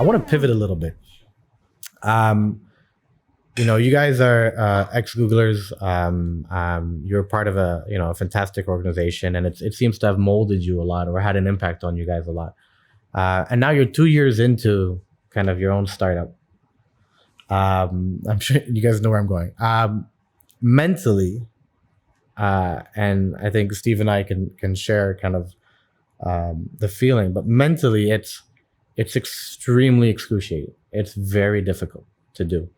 I want to pivot a little bit. You guys are ex-Googlers. You're part of a fantastic organization, and it seems to have molded you a lot or had an impact on you guys a lot. And now you're 2 years into kind of your own startup. I'm sure you guys know where I'm going. Mentally, and I think Steve and I can share kind of the feeling, but mentally, it's extremely excruciating. It's very difficult to do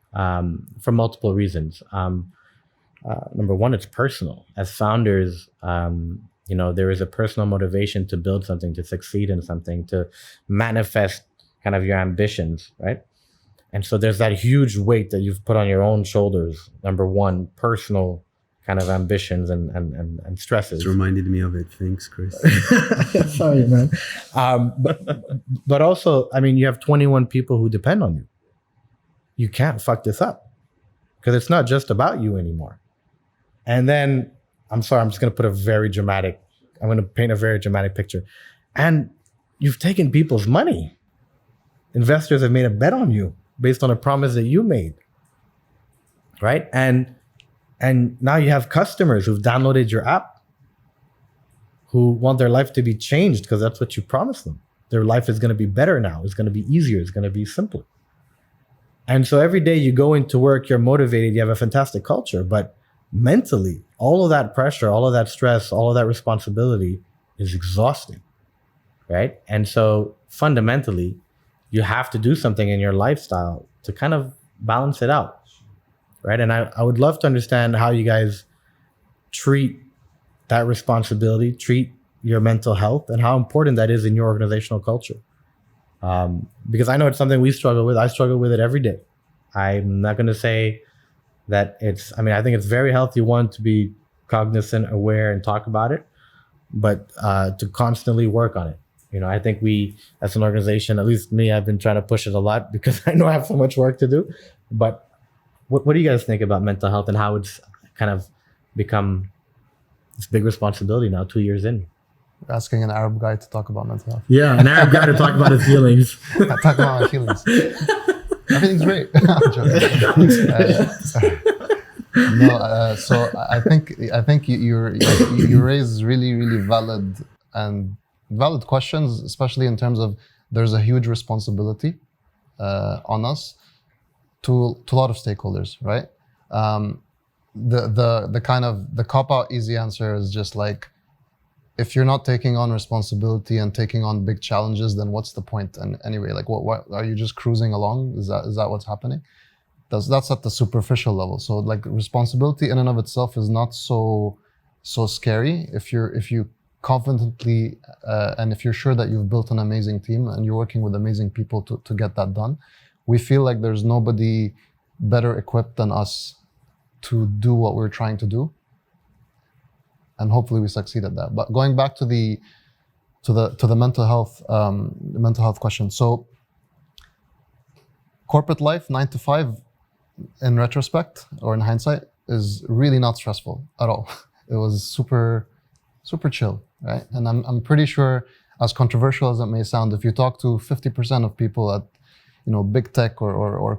for multiple reasons. Number one, it's personal. As founders, there is a personal motivation to build something, to succeed in something, to manifest kind of your ambitions, right? And so there's that huge weight that you've put on your own shoulders. Number one, personal kind of ambitions and stresses. It's reminded me of it. Thanks, Chris. Sorry, man. But also, I mean, you have 21 people who depend on you. You can't fuck this up because it's not just about you anymore. And then, I'm sorry, I'm just going to paint a very dramatic picture. And you've taken people's money. Investors have made a bet on you based on a promise that you made, right? And now you have customers who've downloaded your app who want their life to be changed because that's what you promised them. Their life is going to be better now. It's going to be easier. It's going to be simpler. And so every day you go into work, you're motivated, you have a fantastic culture, but mentally, all of that pressure, all of that stress, all of that responsibility is exhausting, right? And so fundamentally, you have to do something in your lifestyle to kind of balance it out, right? And I would love to understand how you guys treat that responsibility, treat your mental health, and how important that is in your organizational culture. Because I know it's something we struggle with. I struggle with it every day. I'm not going to say that I think it's very healthy, one, to be cognizant, aware, and talk about it, but to constantly work on it. I think we, as an organization, at least me, I've been trying to push it a lot because I know I have so much work to do. But what do you guys think about mental health and how it's kind of become this big responsibility now, 2 years in? You're asking an Arab guy to talk about mental health. Yeah, an Arab guy to talk about his feelings. I talk about my feelings. Everything's great. I'm joking. So I think you raise really, really valid questions, especially in terms of there's a huge responsibility on us to a lot of stakeholders, right? The kind of the cop-out easy answer is just like, if you're not taking on responsibility and taking on big challenges, then what's the point? And anyway, like what are you just cruising along? Is that what's happening? That's at the superficial level. So like responsibility in and of itself is not so scary if you confidently and if you're sure that you've built an amazing team and you're working with amazing people to get that done. We feel like there's nobody better equipped than us to do what we're trying to do. And hopefully we succeed at that. But going back to the mental health question. So corporate life, 9 to 5, in retrospect or in hindsight, is really not stressful at all. It was super chill, right? And I'm pretty sure, as controversial as it may sound, if you talk to 50% of people at big tech or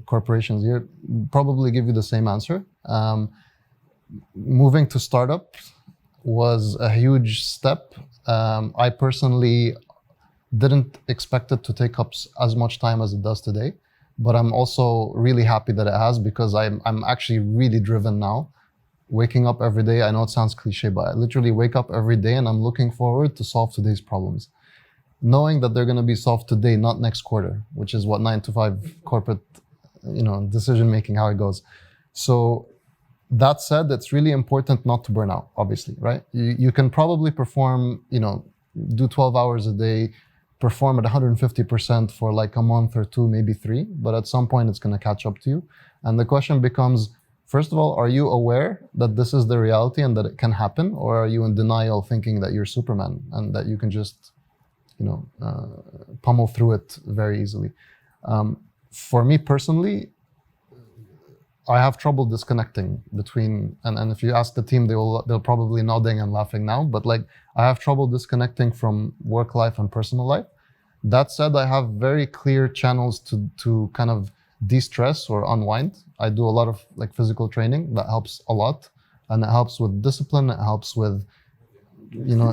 corporations, you probably give you the same answer. Moving to startup was a huge step. I personally didn't expect it to take up as much time as it does today, but I'm also really happy that it has, because I'm actually really driven now. Waking up every day, I know it sounds cliche, but I literally wake up every day and I'm looking forward to solve today's problems, knowing that they're going to be solved today, not next quarter, which is what 9 to 5 corporate, decision making, how it goes. So that said, it's really important not to burn out, obviously, right? You can probably perform, do 12 hours a day, perform at 150% for like a month or two, maybe 3, but at some point it's going to catch up to you. And the question becomes, first of all, are you aware that this is the reality and that it can happen? Or are you in denial, thinking that you're Superman and that you can just, pummel through it very easily? For me personally, I have trouble disconnecting between, and if you ask the team, they'll probably nodding and laughing now, but like I have trouble disconnecting from work life and personal life. That said, I have very clear channels to kind of de-stress or unwind. I do a lot of like physical training that helps a lot, and it helps with discipline. It helps with, you know,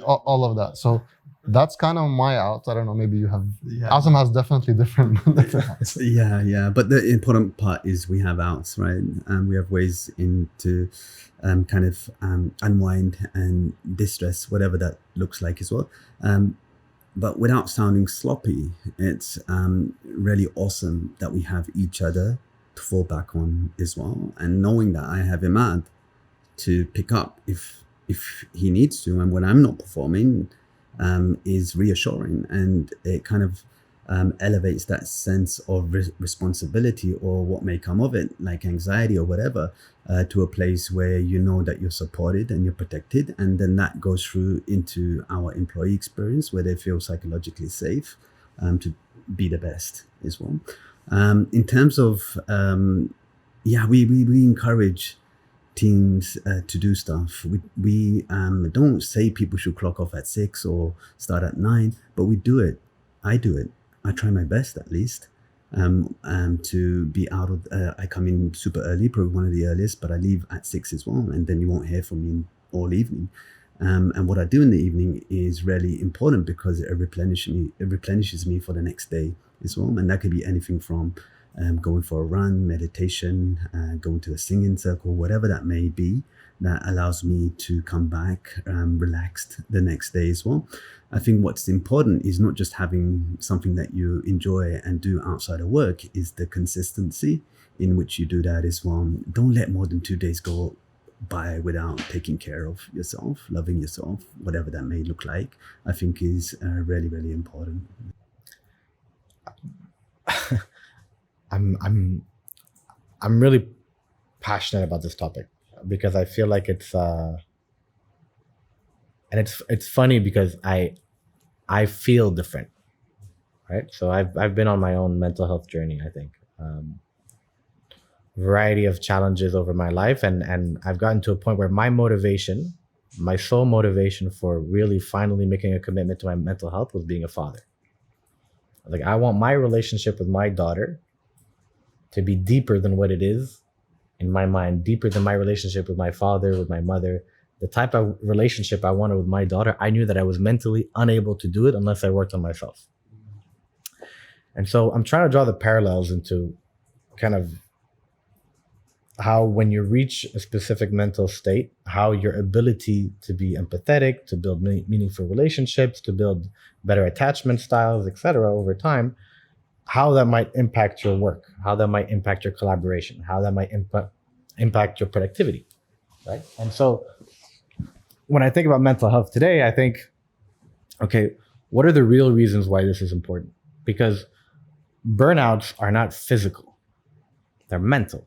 all of that. So that's kind of my out. I don't know. Maybe you have. Yeah. Asim has definitely different. outs. Yeah. But the important part is we have outs, right? And we have ways to kind of unwind and distress, whatever that looks like as well. But without sounding sloppy, it's really awesome that we have each other to fall back on as well. And knowing that I have Imad to pick up if he needs to, and when I'm not performing, is reassuring, and it kind of elevates that sense of responsibility or what may come of it, like anxiety or whatever, to a place where you know that you're supported and you're protected, and then that goes through into our employee experience where they feel psychologically safe to be the best as well. In terms of we encourage teams to do stuff. We don't say people should clock off at 6 or start at 9, but we do it. I do it. I try my best at least to be out of. I come in super early, probably one of the earliest, but I leave at 6 as well, and then you won't hear from me all evening. And what I do in the evening is really important because it replenishes me for the next day as well, and that could be anything from going for a run, meditation, going to a singing circle, whatever that may be, that allows me to come back relaxed the next day as well. I think what's important is not just having something that you enjoy and do outside of work, is the consistency in which you do that as well. Don't let more than 2 days go by without taking care of yourself, loving yourself, whatever that may look like, I think is really, really important. I'm really passionate about this topic because I feel like it's and it's funny because I feel different, right? So I've been on my own mental health journey, I think. Variety of challenges over my life, and I've gotten to a point where my motivation, my sole motivation for really finally making a commitment to my mental health was being a father. Like, I want my relationship with my daughter to be deeper than what it is in my mind, deeper than my relationship with my father, with my mother. The type of relationship I wanted with my daughter, I knew that I was mentally unable to do it unless I worked on myself. And so I'm trying to draw the parallels into kind of how when you reach a specific mental state, how your ability to be empathetic, to build meaningful relationships, to build better attachment styles, etc., over time, how that might impact your work, how that might impact your collaboration, how that might impact your productivity, right? And so when I think about mental health today, I think, okay, what are the real reasons why this is important? Because burnouts are not physical, they're mental.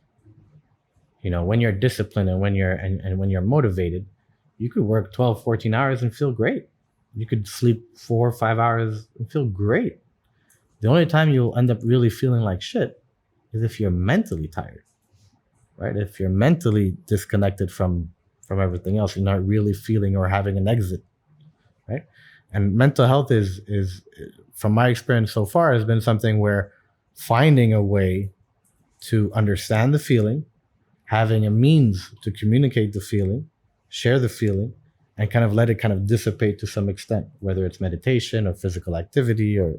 You know, when you're disciplined and when you're motivated, you could work 12, 14 hours and feel great. You could sleep 4 or 5 hours and feel great. The only time you'll end up really feeling like shit is if you're mentally tired, right? If you're mentally disconnected from everything else, you're not really feeling or having an exit, right? And mental health is from my experience so far, has been something where finding a way to understand the feeling, having a means to communicate the feeling, share the feeling, and kind of let it kind of dissipate to some extent, whether it's meditation or physical activity or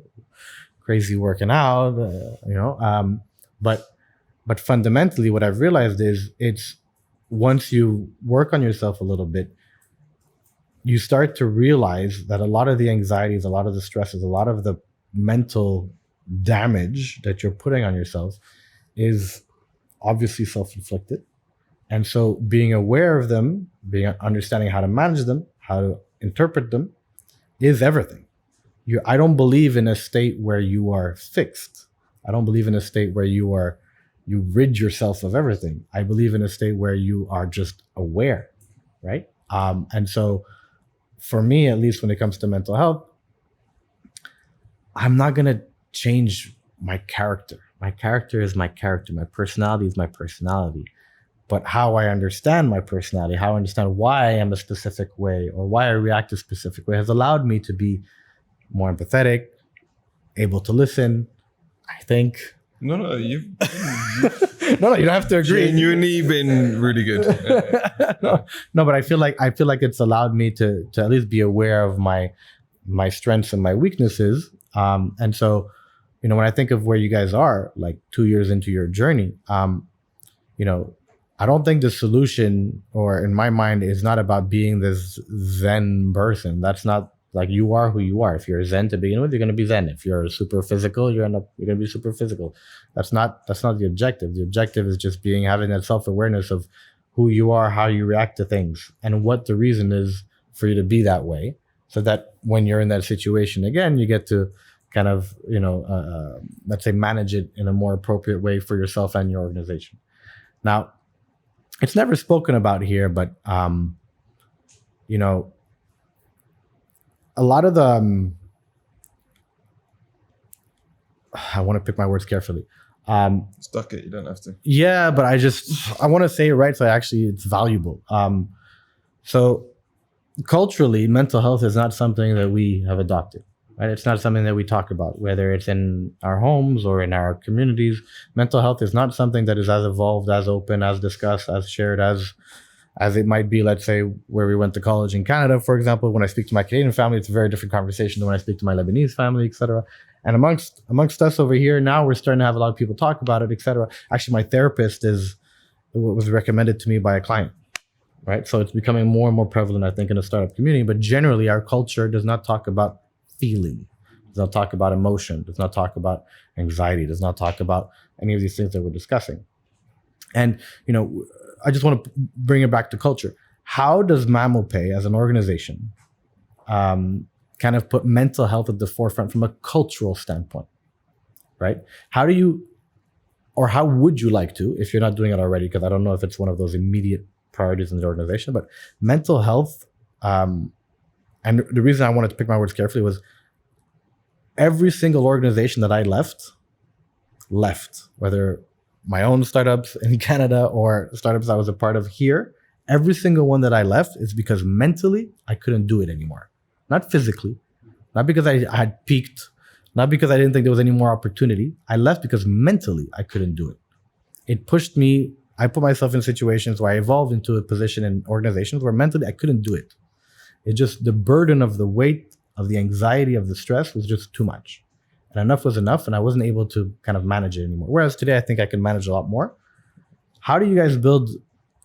crazy working out, but fundamentally what I've realized is it's once you work on yourself a little bit, you start to realize that a lot of the anxieties, a lot of the stresses, a lot of the mental damage that you're putting on yourself is obviously self-inflicted. And so being aware of them, understanding how to manage them, how to interpret them is everything. I don't believe in a state where you are fixed. I don't believe in a state where you rid yourself of everything. I believe in a state where you are just aware, right? And so for me, at least when it comes to mental health, I'm not going to change my character. My character is my character. My personality is my personality. But how I understand my personality, how I understand why I am a specific way or why I react a specific way has allowed me to be more empathetic, able to listen. I think. No, you've No, you don't have to agree. genuinely been really good. No, but I feel like it's allowed me to at least be aware of my strengths and my weaknesses. And so, when I think of where you guys are, like 2 years into your journey, I don't think the solution, or in my mind, is not about being this Zen person. That's not, like, you are who you are. If you're Zen to begin with, you're going to be Zen. If you're super physical, you're going to be super physical. That's not the objective. The objective is just having that self-awareness of who you are, how you react to things, and what the reason is for you to be that way, so that when you're in that situation again, you get to kind of, let's say, manage it in a more appropriate way for yourself and your organization. Now, it's never spoken about here, but a lot of the I want to pick my words carefully. Stuck it. You don't have to. Yeah, but I want to say it right, so it's valuable. So culturally, mental health is not something that we have adopted. Right? It's not something that we talk about, whether it's in our homes or in our communities. Mental health is not something that is as evolved, as open, as discussed, as shared as it might be, let's say, where we went to college in Canada, for example. When I speak to my Canadian family, it's a very different conversation than when I speak to my Lebanese family, etc. And amongst us over here now, we're starting to have a lot of people talk about it, etc. Actually, my therapist was recommended to me by a client, right? So it's becoming more and more prevalent, I think, in the startup community. But generally, our culture does not talk about feeling, does not talk about emotion, does not talk about anxiety, does not talk about any of these things that we're discussing. And, I just want to bring it back to culture. How does Mamo Pay as an organization kind of put mental health at the forefront from a cultural standpoint, right? How would you like to, if you're not doing it already, because I don't know if it's one of those immediate priorities in the organization, but mental health, and the reason I wanted to pick my words carefully was every single organization that I left, whether my own startups in Canada or startups I was a part of here, every single one that I left is because mentally I couldn't do it anymore. Not physically, not because I had peaked, not because I didn't think there was any more opportunity. I left because mentally I couldn't do it. It pushed me. I put myself in situations where I evolved into a position in organizations where mentally I couldn't do it. It just, the burden of the weight, of the anxiety, of the stress was just too much. And enough was enough, and I wasn't able to kind of manage it anymore. Whereas today, I think I can manage a lot more. How do you guys build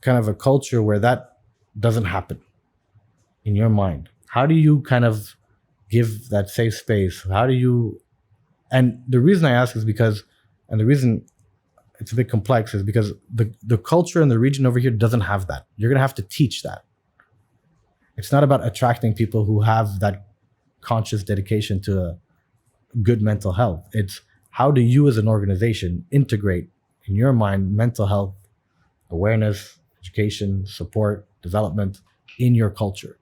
kind of a culture where that doesn't happen in your mind? How do you kind of give that safe space? And the reason I ask is because, and the reason it's a bit complex is because the culture in the region over here doesn't have that. You're going to have to teach that. It's not about attracting people who have that conscious dedication to good mental health. It's how do you as an organization integrate in your mind mental health, awareness, education, support, development in your culture?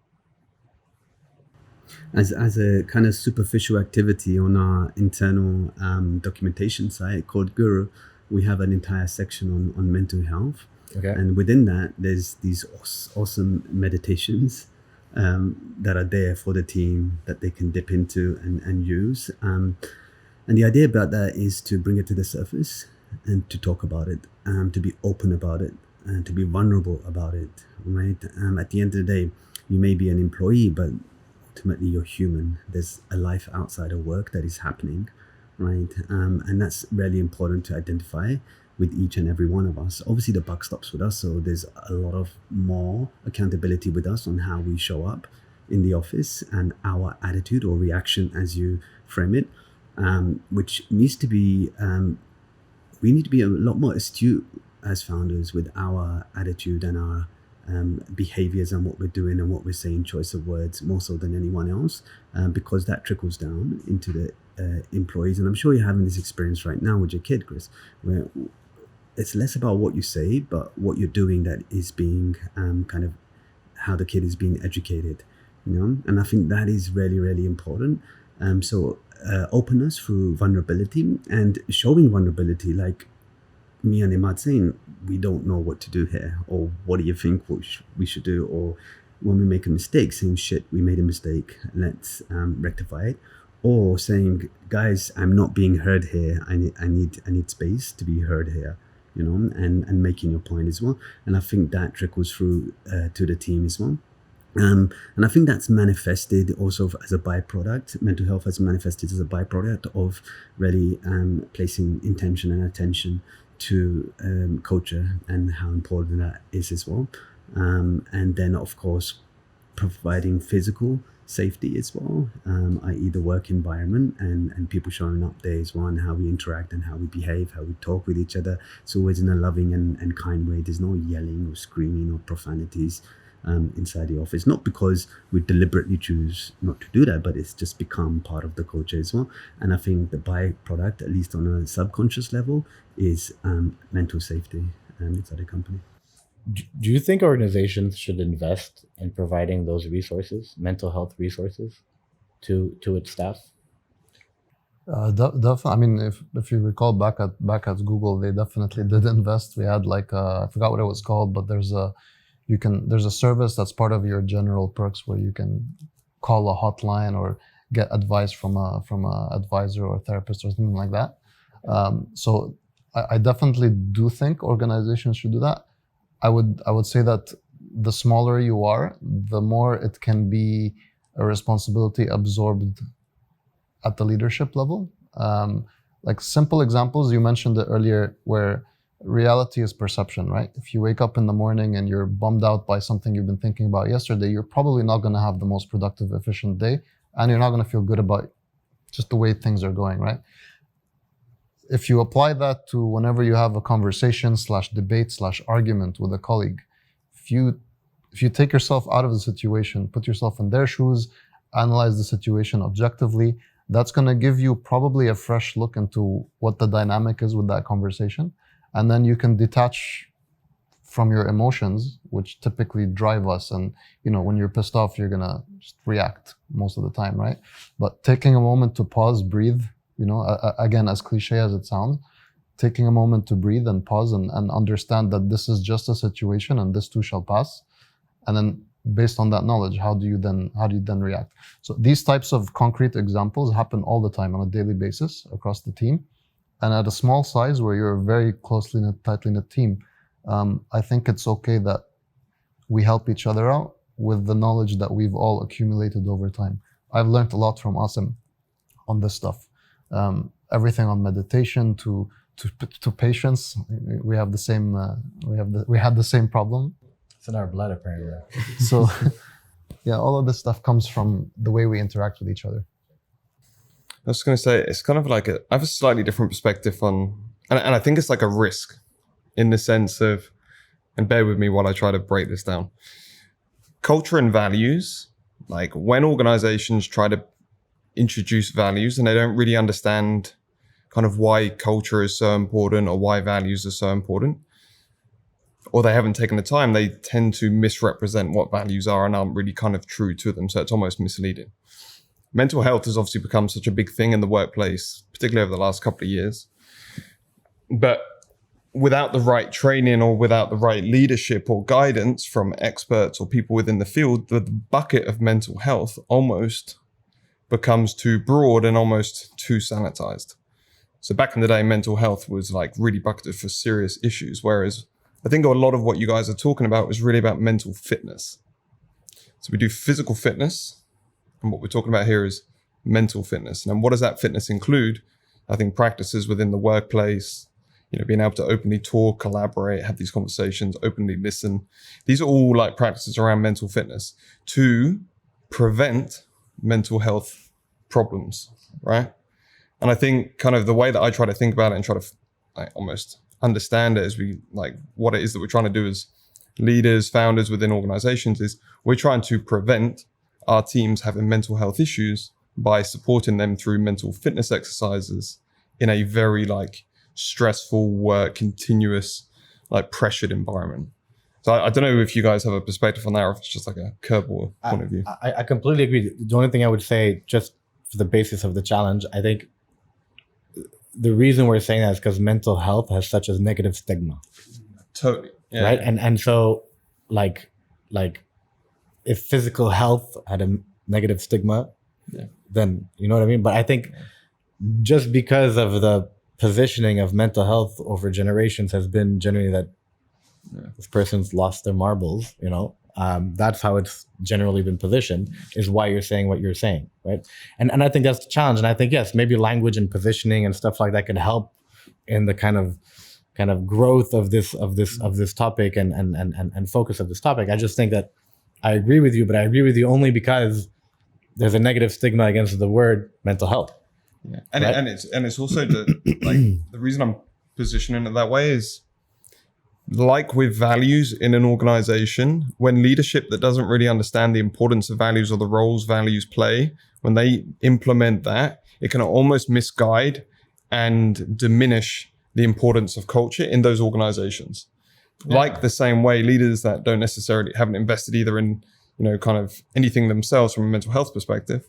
As a kind of superficial activity on our internal documentation site called Guru, we have an entire section on mental health. Okay. And within that, there's these awesome meditations that are there for the team that they can dip into and use. And the idea about that is to bring it to the surface and to talk about it, to be open about it, and to be vulnerable about it, right? At the end of the day, you may be an employee, but ultimately you're human. There's a life outside of work that is happening, right? And that's really important to identify with each and every one of us. Obviously the buck stops with us, so there's a lot of more accountability with us on how we show up in the office and our attitude or reaction, as you frame it, which needs to be, we need to be a lot more astute as founders with our attitude and our behaviors and what we're doing and what we're saying, choice of words, more so than anyone else, because that trickles down into the employees. And I'm sure you're having this experience right now with your kid, Chris, where it's less about what you say, but what you're doing that is being kind of how the kid is being educated, you know? And I think that is really, really important. So openness through vulnerability and showing vulnerability, like me and Imad saying, we don't know what to do here, or what do you think we should do? Or when we make a mistake, saying, shit, we made a mistake, let's rectify it. or saying, guys, I'm not being heard here. I need space to be heard here, you know, and making your point as well. And I think that trickles through to the team as well. And I think that's manifested also as a byproduct. Mental health has manifested as a byproduct of really placing intention and attention to culture and how important that is as well. And then, of course, providing physical safety as well, i.e. the work environment and people showing up there as well, and how we interact and how we behave, how we talk with each other. It's always in a loving and kind way. There's no yelling or screaming or profanities inside the office, not because we deliberately choose not to do that, but it's just become part of the culture as well. And I think the byproduct, at least on a subconscious level, is mental safety inside the company. Do you think organizations should invest in providing those resources, mental health resources, to its staff? Definitely. I mean, if you recall back at Google, they definitely did invest. We had like I forgot what it was called, but there's a service that's part of your general perks where you can call a hotline or get advice from a advisor or a therapist or something like that. So I definitely do think organizations should do that. I would say that the smaller you are, the more it can be a responsibility absorbed at the leadership level. Like simple examples, you mentioned it earlier, where reality is perception, right? If you wake up in the morning and you're bummed out by something you've been thinking about yesterday, you're probably not going to have the most productive, efficient day, and you're not going to feel good about just the way things are going, right? If you apply that to whenever you have a conversation / debate / argument with a colleague, if you take yourself out of the situation, put yourself in their shoes, analyze the situation objectively, that's going to give you probably a fresh look into what the dynamic is with that conversation. And then you can detach from your emotions, which typically drive us. And, you know, when you're pissed off, you're going to just react most of the time, right? But taking a moment to pause, breathe, you know, again, as cliche as it sounds, taking a moment to breathe and pause and understand that this is just a situation and this too shall pass. And then based on that knowledge, how do you then react? So these types of concrete examples happen all the time on a daily basis across the team. And at a small size where you're a very closely knit, tightly knit team, I think it's okay that we help each other out with the knowledge that we've all accumulated over time. I've learned a lot from Asim on this stuff. Everything on meditation to patience. We have the same. We had the same problem. It's in our blood, apparently. So, yeah, all of this stuff comes from the way we interact with each other. I was going to say, it's kind of like I have a slightly different perspective on, and I think it's like a risk in the sense of, and bear with me while I try to break this down. Culture and values, like when organizations try to introduce values and they don't really understand kind of why culture is so important or why values are so important, or they haven't taken the time, they tend to misrepresent what values are and aren't really kind of true to them. So it's almost misleading. Mental health has obviously become such a big thing in the workplace, particularly over the last couple of years. But without the right training or without the right leadership or guidance from experts or people within the field, the bucket of mental health almost becomes too broad and almost too sanitized. So back in the day, mental health was like really bucketed for serious issues, whereas I think a lot of what you guys are talking about was really about mental fitness. So we do physical fitness, and what we're talking about here is mental fitness. And what does that fitness include? I think practices within the workplace, you know, being able to openly talk, collaborate, have these conversations, openly listen. These are all like practices around mental fitness to prevent mental health problems, right? And I think kind of the way that I try to think about it and try to like almost understand it as we like what it is that we're trying to do as leaders, founders within organizations is we're trying to prevent our teams having mental health issues by supporting them through mental fitness exercises in a very like stressful work, continuous, like pressured environment. So I don't know if you guys have a perspective on that or if it's just like a curveball point of view. I completely agree. The only thing I would say, just for the basis of the challenge, I think the reason we're saying that is because mental health has such a negative stigma. Totally. Yeah. Right. And so like if physical health had a negative stigma, then you know what I mean. But I think just because of the positioning of mental health over generations has been generally that this person's lost their marbles, you know. That's how it's generally been positioned, is why you're saying what you're saying, right? And I think that's the challenge. And I think, yes, maybe language and positioning and stuff like that can help in the kind of growth of this topic and focus of this topic. I just think that I agree with you, but I agree with you only because there's a negative stigma against the word mental health. Yeah. And it's also the reason I'm positioning it that way is, like with values in an organization, when leadership that doesn't really understand the importance of values or the roles values play, when they implement that, it can almost misguide and diminish the importance of culture in those organizations. Yeah. Like the same way leaders that don't necessarily haven't invested either in, you know, kind of anything themselves from a mental health perspective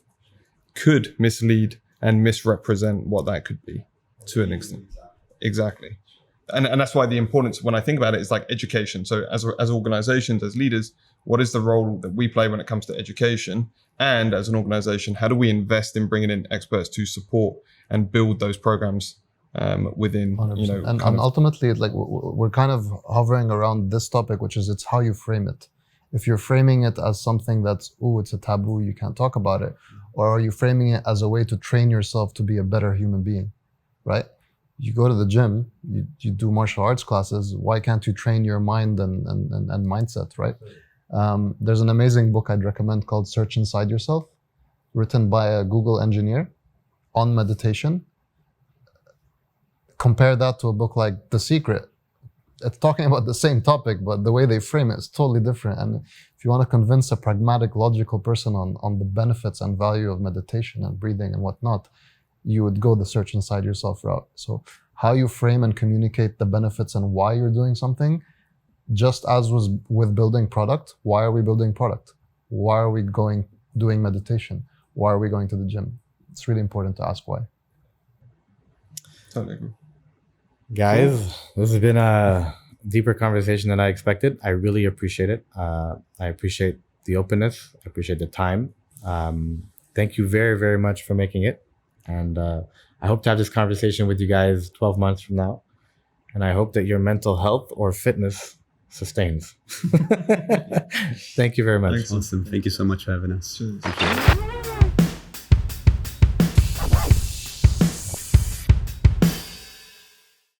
could mislead and misrepresent what that could be to an extent. Exactly. And that's why the importance, when I think about it, is like education. So as organizations, as leaders, what is the role that we play when it comes to education? And as an organization, how do we invest in bringing in experts to support and build those programs within, 100%. you know, and ultimately, like we're kind of hovering around this topic, which is it's how you frame it. If you're framing it as something that's, it's a taboo, you can't talk about it, or are you framing it as a way to train yourself to be a better human being, right? You go to the gym, you do martial arts classes. Why can't you train your mind and mindset, right? There's an amazing book I'd recommend called Search Inside Yourself, written by a Google engineer on meditation. Compare that to a book like The Secret. It's talking about the same topic, but the way they frame it is totally different. And if you want to convince a pragmatic, logical person on the benefits and value of meditation and breathing and whatnot, you would go the Search Inside Yourself route. So how you frame and communicate the benefits and why you're doing something, just as was with building product. Why are we building product? Why are we doing meditation? Why are we going to the gym? It's really important to ask why. Totally agree. Guys, this has been a deeper conversation than I expected. I really appreciate it. I appreciate the openness. I appreciate the time. Thank you very, very much for making it. And I hope to have this conversation with you guys 12 months from now. And I hope that your mental health or fitness sustains. Thank you very much. Awesome. Thank you so much for having us. Cheers.